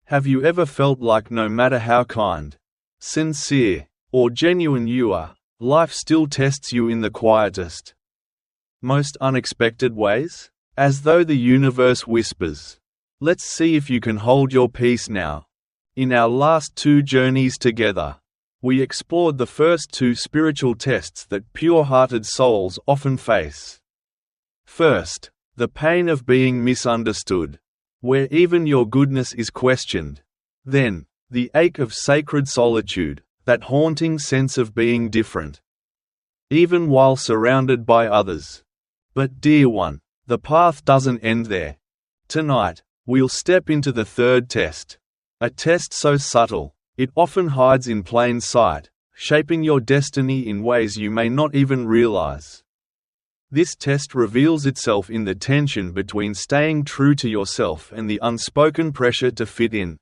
Have you ever felt like no matter how kind, sincere, or genuine you are, life still tests you in the quietest, most unexpected ways? As though the universe whispers, "Let's see if you can hold your peace now." In our last two journeys together, we explored the first two spiritual tests that pure-hearted souls often face. First, the pain of being misunderstood, where even your goodness is questioned. Then, the ache of sacred solitude, that haunting sense of being different, even while surrounded by others. But dear one, the path doesn't end there. Tonight, we'll step into the third test. A test so subtle, it often hides in plain sight, shaping your destiny in ways you may not even realize. This test reveals itself in the tension between staying true to yourself and the unspoken pressure to fit in,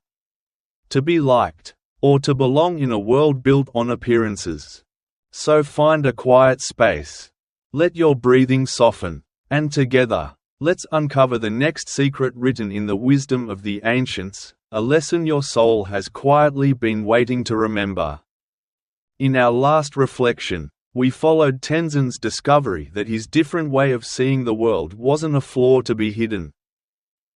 to be liked, or to belong in a world built on appearances. So find a quiet space. Let your breathing soften, and together, let's uncover the next secret written in the wisdom of the ancients, a lesson your soul has quietly been waiting to remember. In our last reflection, we followed Tenzin's discovery that his different way of seeing the world wasn't a flaw to be hidden,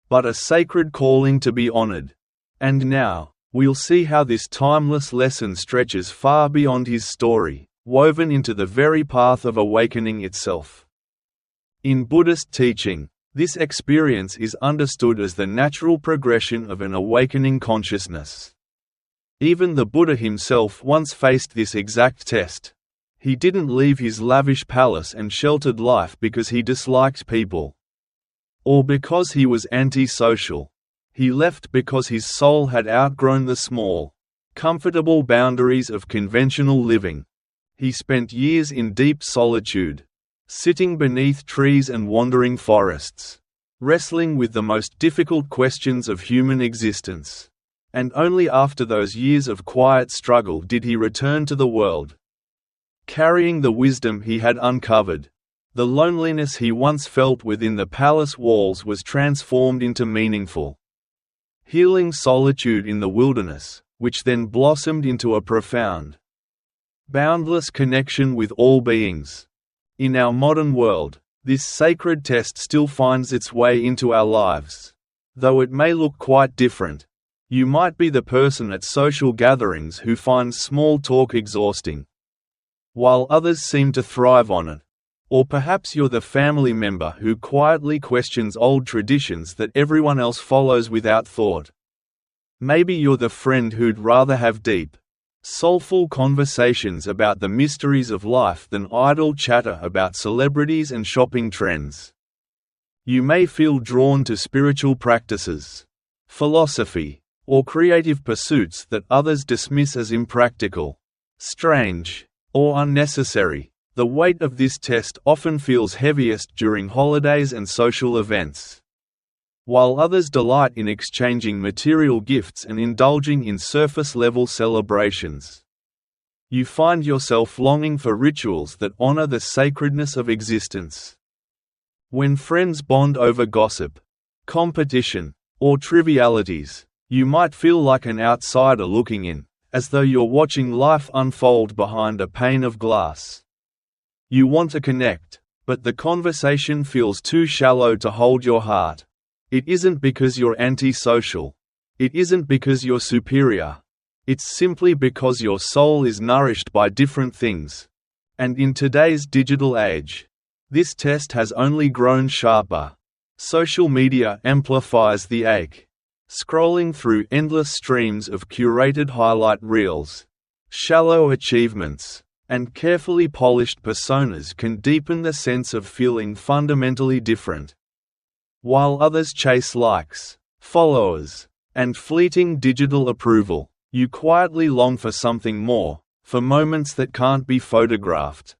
but a sacred calling to be honored. And now, we'll see how this timeless lesson stretches far beyond his story, woven into the very path of awakening itself. In Buddhist teaching, this experience is understood as the natural progression of an awakening consciousness. Even the Buddha himself once faced this exact test. He didn't leave his lavish palace and sheltered life because he disliked people, or because he was anti-social. He left because his soul had outgrown the small, comfortable boundaries of conventional living. He spent years in deep solitude, sitting beneath trees and wandering forests, wrestling with the most difficult questions of human existence. And only after those years of quiet struggle did he return to the world, carrying the wisdom he had uncovered. The loneliness he once felt within the palace walls was transformed into meaningful, healing solitude in the wilderness, which then blossomed into a profound, boundless connection with all beings. In our modern world, this sacred test still finds its way into our lives. Though it may look quite different. You might be the person at social gatherings who finds small talk exhausting, while others seem to thrive on it. Or perhaps you're the family member who quietly questions old traditions that everyone else follows without thought. Maybe you're the friend who'd rather have deep, soulful conversations about the mysteries of life than idle chatter about celebrities and shopping trends. You may feel drawn to spiritual practices, philosophy, or creative pursuits that others dismiss as impractical, strange, or unnecessary. The weight of this test often feels heaviest during holidays and social events. While others delight in exchanging material gifts and indulging in surface-level celebrations, you find yourself longing for rituals that honor the sacredness of existence. When friends bond over gossip, competition, or trivialities, you might feel like an outsider looking in, as though you're watching life unfold behind a pane of glass. You want to connect, but the conversation feels too shallow to hold your heart. It isn't because you're antisocial. It isn't because you're superior. It's simply because your soul is nourished by different things. And in today's digital age, this test has only grown sharper. Social media amplifies the ache. Scrolling through endless streams of curated highlight reels, shallow achievements, and carefully polished personas can deepen the sense of feeling fundamentally different. While others chase likes, followers, and fleeting digital approval, you quietly long for something more, for moments that can't be photographed,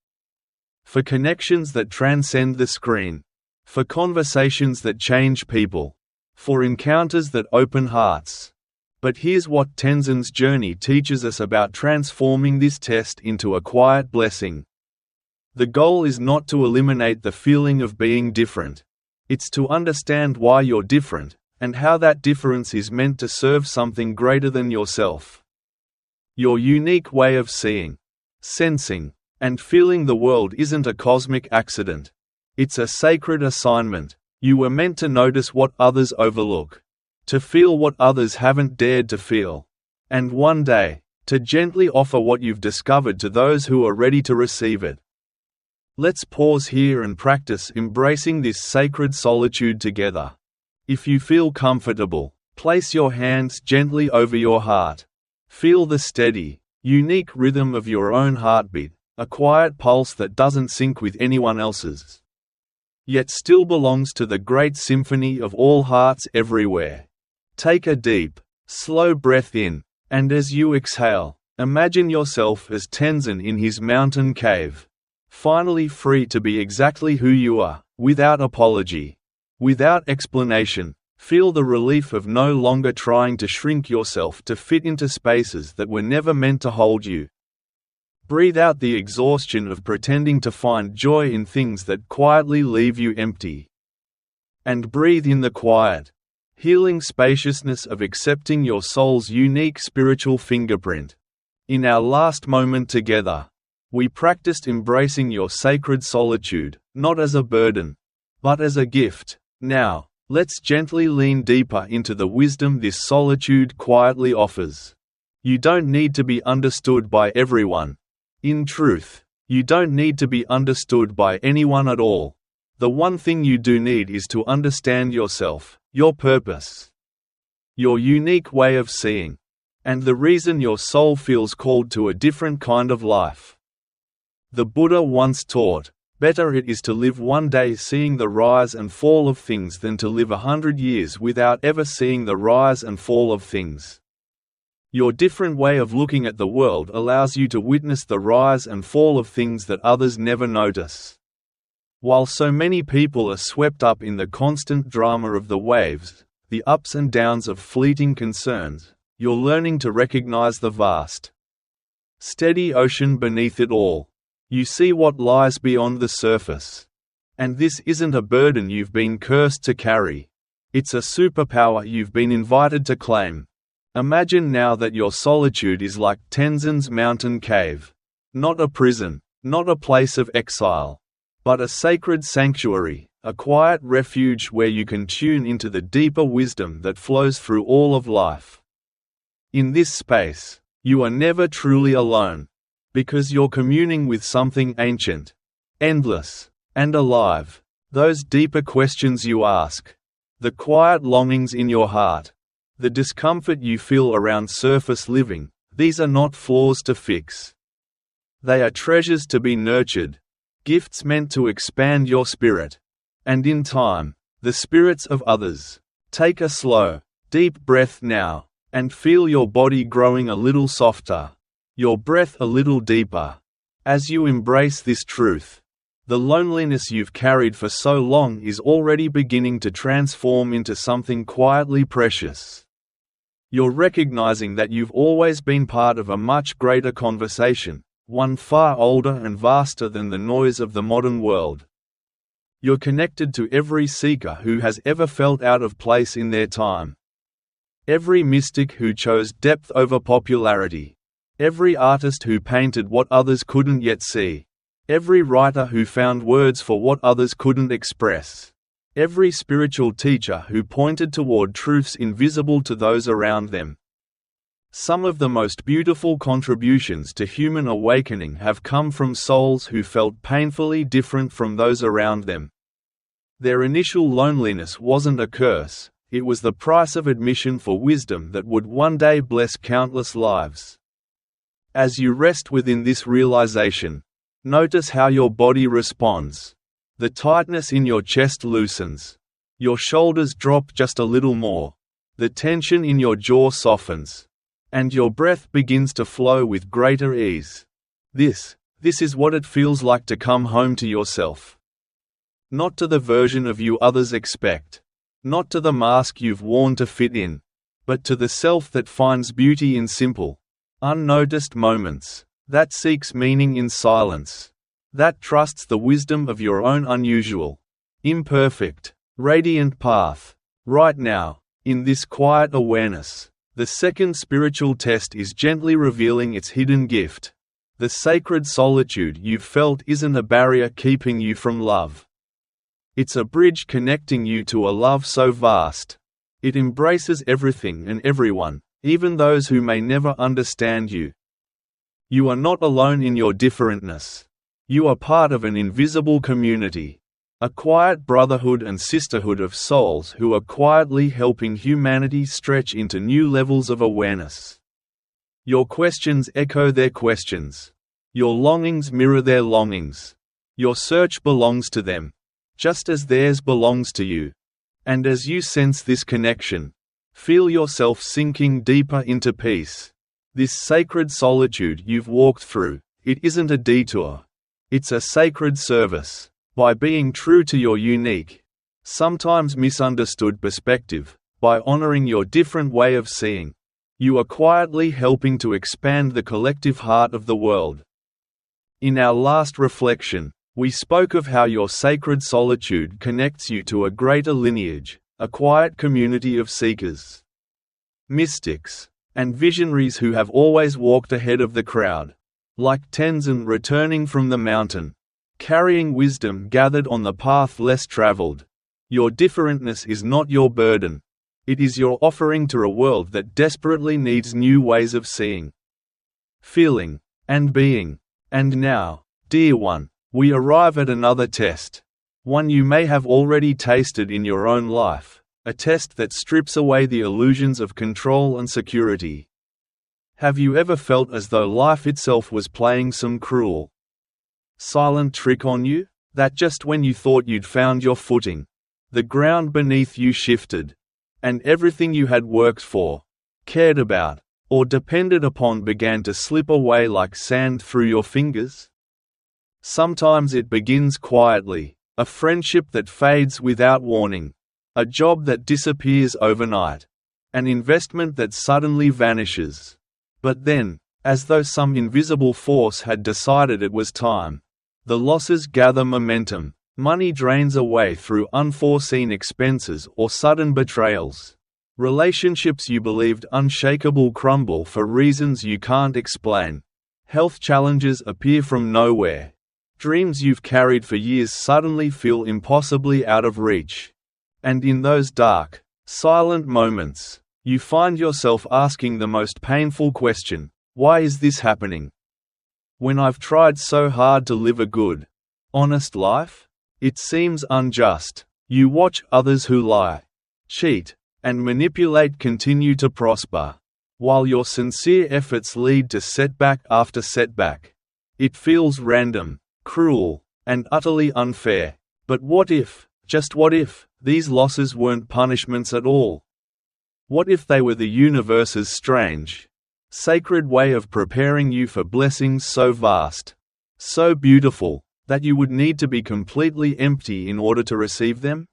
for connections that transcend the screen, for conversations that change people, for encounters that open hearts. But here's what Tenzin's journey teaches us about transforming this test into a quiet blessing. The goal is not to eliminate the feeling of being different. It's to understand why you're different, and how that difference is meant to serve something greater than yourself. Your unique way of seeing, sensing, and feeling the world isn't a cosmic accident. It's a sacred assignment. You were meant to notice what others overlook, to feel what others haven't dared to feel, and one day, to gently offer what you've discovered to those who are ready to receive it. Let's pause here and practice embracing this sacred solitude together. If you feel comfortable, place your hands gently over your heart. Feel the steady, unique rhythm of your own heartbeat, a quiet pulse that doesn't sync with anyone else's, yet still belongs to the great symphony of all hearts everywhere. Take a deep, slow breath in, and as you exhale, imagine yourself as Tenzin in his mountain cave, finally free to be exactly who you are, without apology, without explanation. Feel the relief of no longer trying to shrink yourself to fit into spaces that were never meant to hold you. Breathe out the exhaustion of pretending to find joy in things that quietly leave you empty. And breathe in the quiet, healing spaciousness of accepting your soul's unique spiritual fingerprint. In our last moment together, we practiced embracing your sacred solitude, not as a burden, but as a gift. Now, let's gently lean deeper into the wisdom this solitude quietly offers. You don't need to be understood by everyone. In truth, you don't need to be understood by anyone at all. The one thing you do need is to understand yourself, your purpose, your unique way of seeing, and the reason your soul feels called to a different kind of life. The Buddha once taught, better it is to live one day seeing the rise and fall of things than to live 100 years without ever seeing the rise and fall of things. Your different way of looking at the world allows you to witness the rise and fall of things that others never notice. While so many people are swept up in the constant drama of the waves, the ups and downs of fleeting concerns, you're learning to recognize the vast, steady ocean beneath it all. You see what lies beyond the surface. And this isn't a burden you've been cursed to carry. It's a superpower you've been invited to claim. Imagine now that your solitude is like Tenzin's mountain cave. Not a prison, not a place of exile, but a sacred sanctuary, a quiet refuge where you can tune into the deeper wisdom that flows through all of life. In this space, you are never truly alone, because you're communing with something ancient, endless, and alive. Those deeper questions you ask, the quiet longings in your heart, the discomfort you feel around surface living, these are not flaws to fix. They are treasures to be nurtured, gifts meant to expand your spirit, and in time, the spirits of others. Take a slow, deep breath now, and feel your body growing a little softer, your breath a little deeper. As you embrace this truth, the loneliness you've carried for so long is already beginning to transform into something quietly precious. You're recognizing that you've always been part of a much greater conversation, one far older and vaster than the noise of the modern world. You're connected to every seeker who has ever felt out of place in their time. Every mystic who chose depth over popularity. Every artist who painted what others couldn't yet see. Every writer who found words for what others couldn't express. Every spiritual teacher who pointed toward truths invisible to those around them. Some of the most beautiful contributions to human awakening have come from souls who felt painfully different from those around them. Their initial loneliness wasn't a curse, it was the price of admission for wisdom that would one day bless countless lives. As you rest within this realization, notice how your body responds. The tightness in your chest loosens. Your shoulders drop just a little more. The tension in your jaw softens. And your breath begins to flow with greater ease. This is what it feels like to come home to yourself. Not to the version of you others expect. Not to the mask you've worn to fit in. But to the self that finds beauty in simple, unnoticed moments. That seeks meaning in silence. That trusts the wisdom of your own unusual, imperfect, radiant path. Right now, In this quiet awareness, the second spiritual test is gently revealing its hidden gift. The sacred solitude you've felt isn't a barrier keeping you from love. It's a bridge connecting you to a love so vast. It embraces everything and everyone, even those who may never understand you. You are not alone in your differentness. You are part of an invisible community, a quiet brotherhood and sisterhood of souls who are quietly helping humanity stretch into new levels of awareness. Your questions echo their questions. Your longings mirror their longings. Your search belongs to them, just as theirs belongs to you. And as you sense this connection, feel yourself sinking deeper into peace. This sacred solitude you've walked through, it isn't a detour. It's a sacred service. By being true to your unique, sometimes misunderstood perspective, by honoring your different way of seeing, you are quietly helping to expand the collective heart of the world. In our last reflection, we spoke of how your sacred solitude connects you to a greater lineage, a quiet community of seekers, mystics, and visionaries who have always walked ahead of the crowd, like Tenzin returning from the mountain, carrying wisdom gathered on the path less traveled. Your differentness is not your burden. It is your offering to a world that desperately needs new ways of seeing, feeling, and being. And now, dear one, we arrive at another test. One you may have already tasted in your own life, a test that strips away the illusions of control and security. Have you ever felt as though life itself was playing some cruel, silent trick on you? That just when you thought you'd found your footing, the ground beneath you shifted, and everything you had worked for, cared about, or depended upon began to slip away like sand through your fingers? Sometimes it begins quietly, a friendship that fades without warning, a job that disappears overnight, an investment that suddenly vanishes. But then, as though some invisible force had decided it was time, the losses gather momentum. Money drains away through unforeseen expenses or sudden betrayals. Relationships you believed unshakable crumble for reasons you can't explain. Health challenges appear from nowhere. Dreams you've carried for years suddenly feel impossibly out of reach. And in those dark, silent moments, you find yourself asking the most painful question: why is this happening? When I've tried so hard to live a good, honest life? It seems unjust. You watch others who lie, cheat, and manipulate continue to prosper, while your sincere efforts lead to setback after setback. It feels random, cruel, and utterly unfair. But what if, just what if, these losses weren't punishments at all? What if they were the universe's strange, sacred way of preparing you for blessings so vast, so beautiful, that you would need to be completely empty in order to receive them?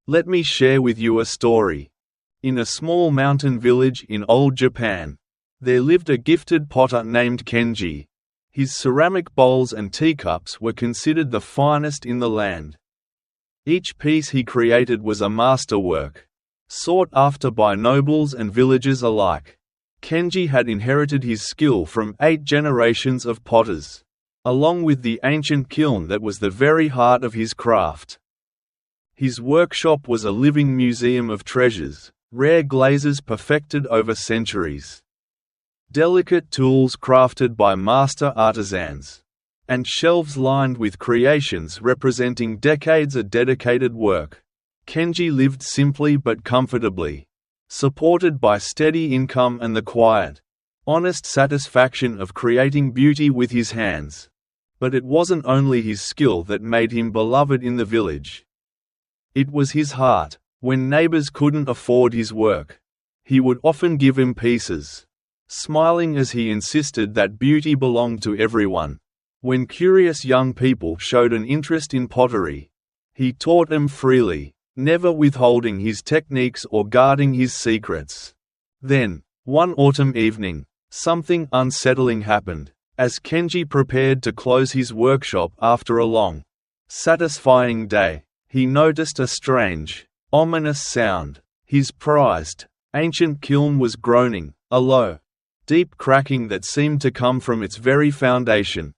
Let me share with you a story. In a small mountain village in old Japan, there lived a gifted potter named Kenji. His ceramic bowls and teacups were considered the finest in the land. Each piece he created was a masterwork, sought after by nobles and villagers alike. Kenji had inherited his skill from 8 generations of potters, along with the ancient kiln that was the very heart of his craft. His workshop was a living museum of treasures, rare glazes perfected over centuries, delicate tools crafted by master artisans, and shelves lined with creations representing decades of dedicated work. Kenji lived simply but comfortably, supported by steady income and the quiet, honest satisfaction of creating beauty with his hands. But it wasn't only his skill that made him beloved in the village. It was his heart. When neighbors couldn't afford his work, he would often give him pieces, smiling as he insisted that beauty belonged to everyone. When curious young people showed an interest in pottery, he taught them freely, never withholding his techniques or guarding his secrets. Then, one autumn evening, something unsettling happened. As Kenji prepared to close his workshop after a long, satisfying day, he noticed a strange, ominous sound. His prized, ancient kiln was groaning, a low, deep cracking that seemed to come from its very foundation.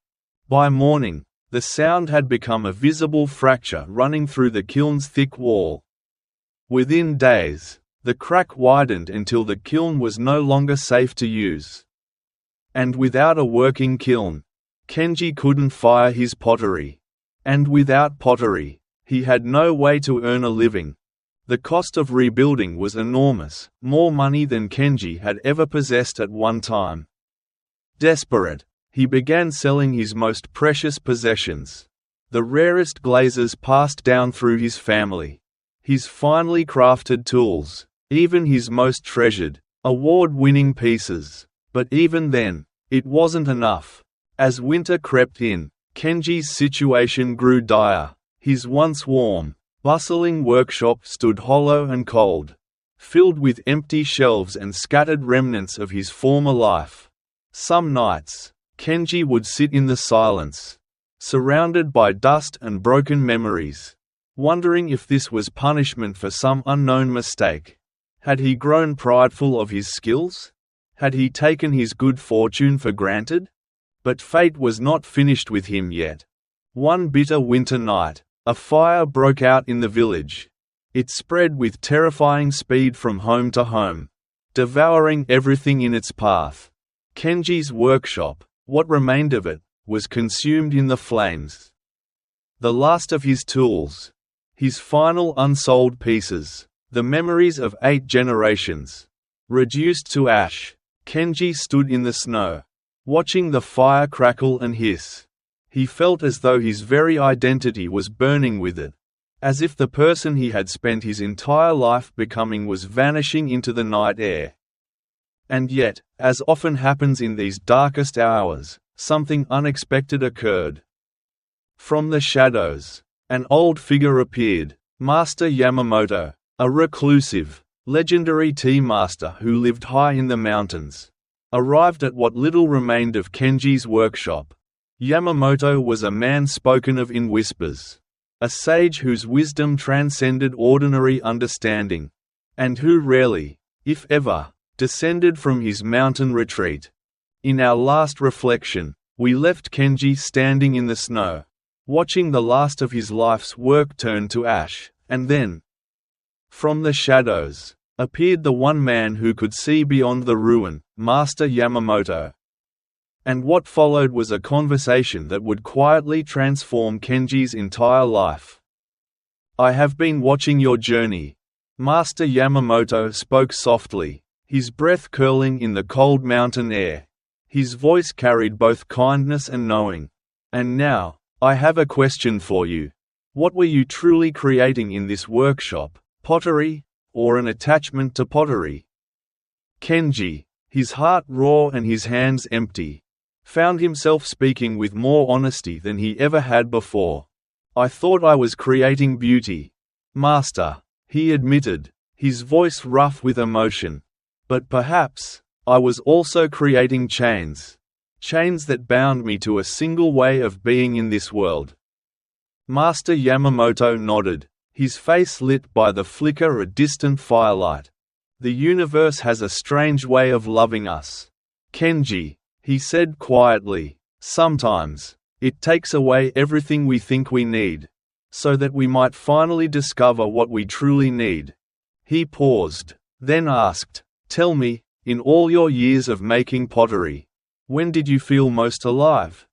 By morning, the sound had become a visible fracture running through the kiln's thick wall. Within days, the crack widened until the kiln was no longer safe to use. And without a working kiln, Kenji couldn't fire his pottery. And without pottery, he had no way to earn a living. The cost of rebuilding was enormous, more money than Kenji had ever possessed at one time. Desperate, he began selling his most precious possessions. The rarest glazes passed down through his family. His finely crafted tools, even his most treasured, award-winning pieces. But even then, it wasn't enough. As winter crept in, Kenji's situation grew dire. His once warm, bustling workshop stood hollow and cold, filled with empty shelves and scattered remnants of his former life. Some nights, Kenji would sit in the silence, surrounded by dust and broken memories, wondering if this was punishment for some unknown mistake. Had he grown prideful of his skills? Had he taken his good fortune for granted? But fate was not finished with him yet. One bitter winter night, a fire broke out in the village. It spread with terrifying speed from home to home, devouring everything in its path. Kenji's workshop, what remained of it, was consumed in the flames. The last of his tools, his final unsold pieces, the memories of 8 generations, reduced to ash. Kenji stood in the snow, watching the fire crackle and hiss. He felt as though his very identity was burning with it, as if the person he had spent his entire life becoming was vanishing into the night air. And yet, as often happens in these darkest hours, something unexpected occurred. From the shadows, an old figure appeared, Master Yamamoto, a reclusive, legendary tea master who lived high in the mountains, arrived at what little remained of Kenji's workshop. Yamamoto was a man spoken of in whispers, a sage whose wisdom transcended ordinary understanding, and who rarely, if ever, descended from his mountain retreat. In our last reflection, we left Kenji standing in the snow, watching the last of his life's work turn to ash, and then, from the shadows, appeared the one man who could see beyond the ruin, Master Yamamoto. And what followed was a conversation that would quietly transform Kenji's entire life. "I have been watching your journey." Master Yamamoto spoke softly, his breath curling in the cold mountain air. His voice carried both kindness and knowing. "And now, I have a question for you. What were you truly creating in this workshop, pottery, or an attachment to pottery?" Kenji, his heart raw and his hands empty, found himself speaking with more honesty than he ever had before. "I thought I was creating beauty, Master," he admitted, his voice rough with emotion. "But perhaps, I was also creating chains. Chains that bound me to a single way of being in this world." Master Yamamoto nodded, his face lit by the flicker of a distant firelight. "The universe has a strange way of loving us, Kenji," he said quietly. "Sometimes, it takes away everything we think we need, so that we might finally discover what we truly need." He paused, then asked, "Tell me, in all your years of making pottery, when did you feel most alive?"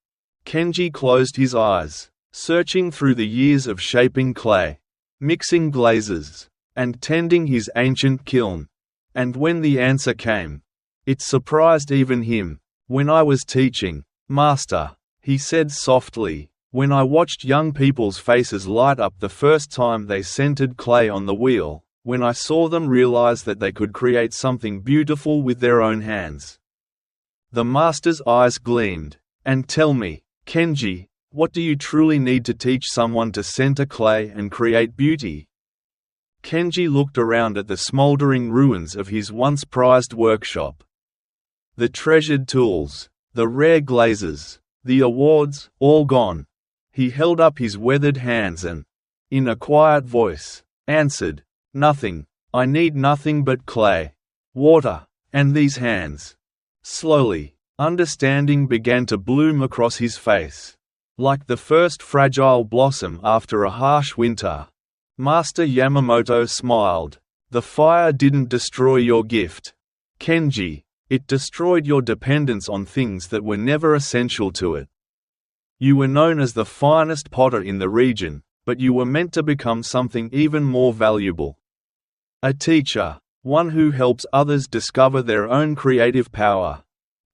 Kenji closed his eyes, searching through the years of shaping clay, mixing glazes, and tending his ancient kiln. And when the answer came, it surprised even him. "When I was teaching, Master," he said softly, "when I watched young people's faces light up the first time they centered clay on the wheel, when I saw them realize that they could create something beautiful with their own hands." The Master's eyes gleamed. "And tell me, Kenji, what do you truly need to teach someone to center clay and create beauty?" Kenji looked around at the smoldering ruins of his once prized workshop. The treasured tools, the rare glazes, the awards, all gone. He held up his weathered hands and, in a quiet voice, answered, "Nothing. I need nothing but clay, water, and these hands." Slowly, understanding began to bloom across his face. Like the first fragile blossom after a harsh winter, Master Yamamoto smiled. "The fire didn't destroy your gift, Kenji. It destroyed your dependence on things that were never essential to it. You were known as the finest potter in the region, but you were meant to become something even more valuable. A teacher, one who helps others discover their own creative power."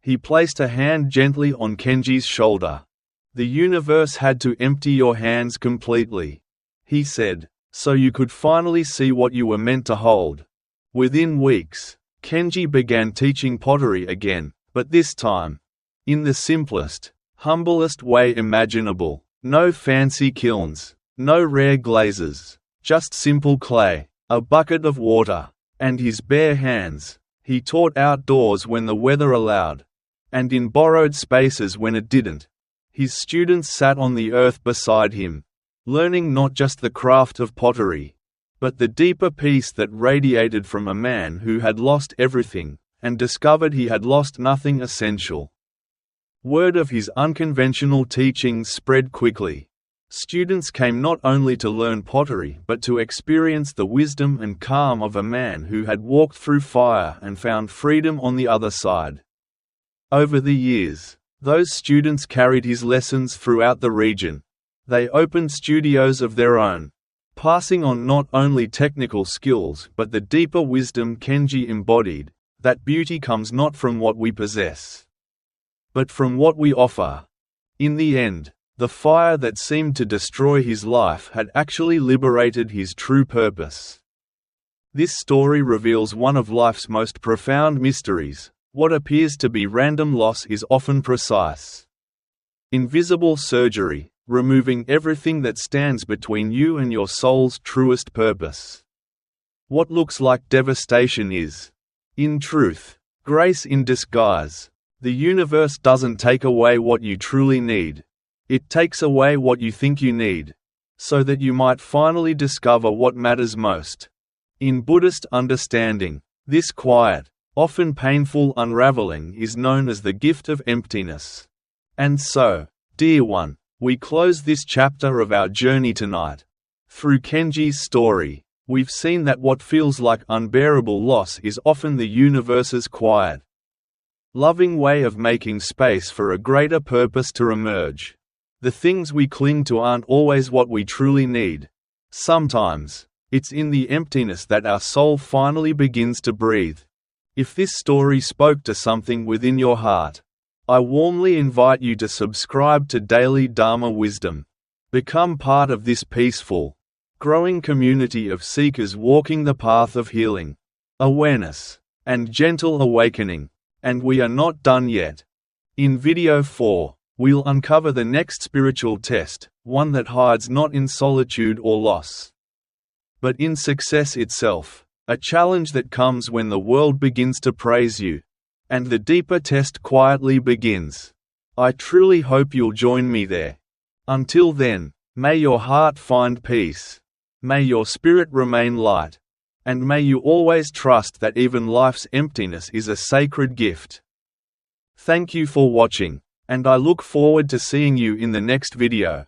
He placed a hand gently on Kenji's shoulder. "The universe had to empty your hands completely," he said, "so you could finally see what you were meant to hold." Within weeks, Kenji began teaching pottery again, but this time, in the simplest, humblest way imaginable. No fancy kilns, no rare glazes, just simple clay, a bucket of water, and his bare hands. He taught outdoors when the weather allowed, and in borrowed spaces when it didn't. His students sat on the earth beside him, learning not just the craft of pottery, but the deeper peace that radiated from a man who had lost everything, and discovered he had lost nothing essential. Word of his unconventional teachings spread quickly. Students came not only to learn pottery but to experience the wisdom and calm of a man who had walked through fire and found freedom on the other side. Over the years, those students carried his lessons throughout the region. They opened studios of their own, passing on not only technical skills but the deeper wisdom Kenji embodied, that beauty comes not from what we possess, but from what we offer. In the end, the fire that seemed to destroy his life had actually liberated his true purpose. This story reveals one of life's most profound mysteries. What appears to be random loss is often precise, invisible surgery, removing everything that stands between you and your soul's truest purpose. What looks like devastation is, in truth, grace in disguise. The universe doesn't take away what you truly need. It takes away what you think you need, so that you might finally discover what matters most. In Buddhist understanding, this quiet, often painful unraveling is known as the gift of emptiness. And so, dear one, we close this chapter of our journey tonight. Through Kenji's story, we've seen that what feels like unbearable loss is often the universe's quiet, loving way of making space for a greater purpose to emerge. The things we cling to aren't always what we truly need. Sometimes, it's in the emptiness that our soul finally begins to breathe. If this story spoke to something within your heart, I warmly invite you to subscribe to Daily Dharma Wisdom. Become part of this peaceful, growing community of seekers walking the path of healing, awareness, and gentle awakening. And we are not done yet. In video 4, we'll uncover the next spiritual test, one that hides not in solitude or loss, but in success itself, a challenge that comes when the world begins to praise you, and the deeper test quietly begins. I truly hope you'll join me there. Until then, may your heart find peace, may your spirit remain light, and may you always trust that even life's emptiness is a sacred gift. Thank you for watching, and I look forward to seeing you in the next video.